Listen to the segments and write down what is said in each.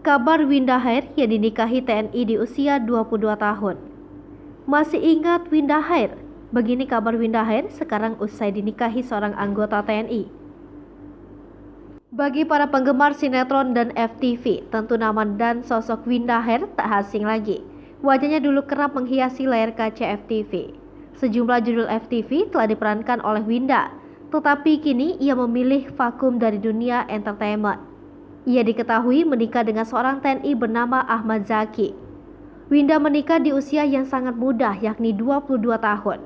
Kabar Winda Hair yang dinikahi TNI di usia 22 tahun. Masih ingat Winda Hair? Begini kabar Winda Hair sekarang usai dinikahi seorang anggota TNI. Bagi para penggemar sinetron dan FTV, tentu nama dan sosok Winda Hair tak asing lagi. Wajahnya dulu kerap menghiasi layar kaca FTV. Sejumlah judul FTV telah diperankan oleh Winda, tetapi kini ia memilih vakum dari dunia entertainment. Ia diketahui menikah dengan seorang TNI bernama Ahmad Zaki. Winda menikah di usia yang sangat muda, yakni 22 tahun.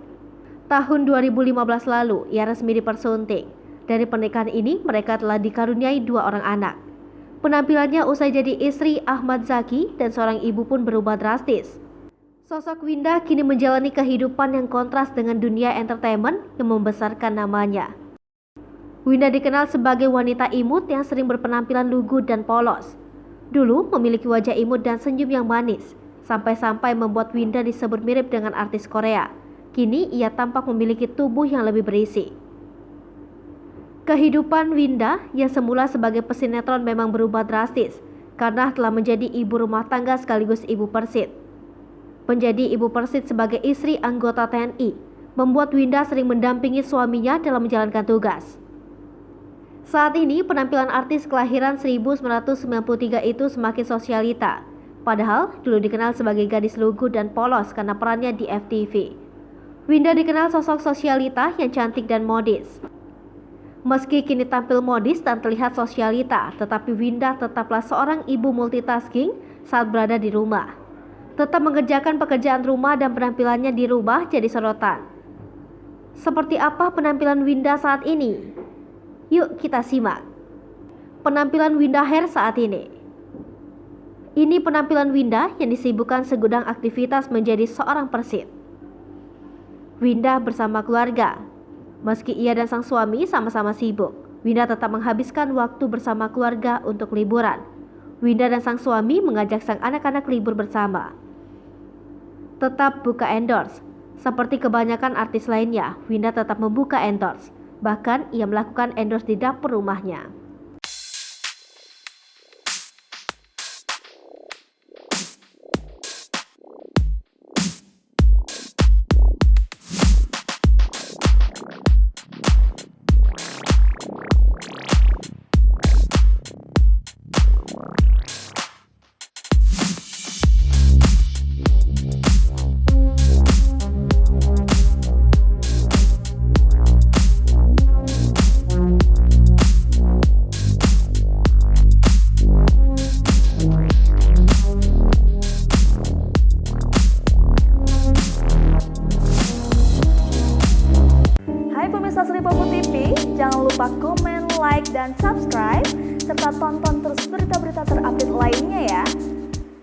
Tahun 2015 lalu, ia resmi dipersunting. Dari pernikahan ini, mereka telah dikaruniai 2 orang anak. Penampilannya usai jadi istri Ahmad Zaki dan seorang ibu pun berubah drastis. Sosok Winda kini menjalani kehidupan yang kontras dengan dunia entertainment yang membesarkan namanya. Winda dikenal sebagai wanita imut yang sering berpenampilan lugu dan polos. Dulu memiliki wajah imut dan senyum yang manis, sampai-sampai membuat Winda disebut mirip dengan artis Korea. Kini ia tampak memiliki tubuh yang lebih berisi. Kehidupan Winda yang semula sebagai pesinetron memang berubah drastis karena telah menjadi ibu rumah tangga sekaligus ibu persit. Menjadi ibu persit sebagai istri anggota TNI membuat Winda sering mendampingi suaminya dalam menjalankan tugas. Saat ini penampilan artis kelahiran 1993 itu semakin sosialita. Padahal dulu dikenal sebagai gadis lugu dan polos karena perannya di FTV. Winda dikenal sosok sosialita yang cantik dan modis. Meski kini tampil modis dan terlihat sosialita, tetapi Winda tetaplah seorang ibu multitasking saat berada di rumah. Tetap mengerjakan pekerjaan rumah dan penampilannya di rumah jadi sorotan. Seperti apa penampilan Winda saat ini? Yuk kita simak penampilan Winda Hair saat ini. Ini penampilan Winda yang disibukkan segudang aktivitas menjadi seorang persit. Winda bersama keluarga. Meski ia dan sang suami sama-sama sibuk, Winda tetap menghabiskan waktu bersama keluarga untuk liburan. Winda dan sang suami mengajak sang anak-anak libur bersama. Tetap buka endorse. Seperti kebanyakan artis lainnya, Winda tetap membuka endorse. Bahkan ia melakukan endorse di dapur rumahnya. Pemirsa Sri Popo TV, jangan lupa komen, like, dan subscribe, serta tonton terus berita-berita terupdate lainnya ya.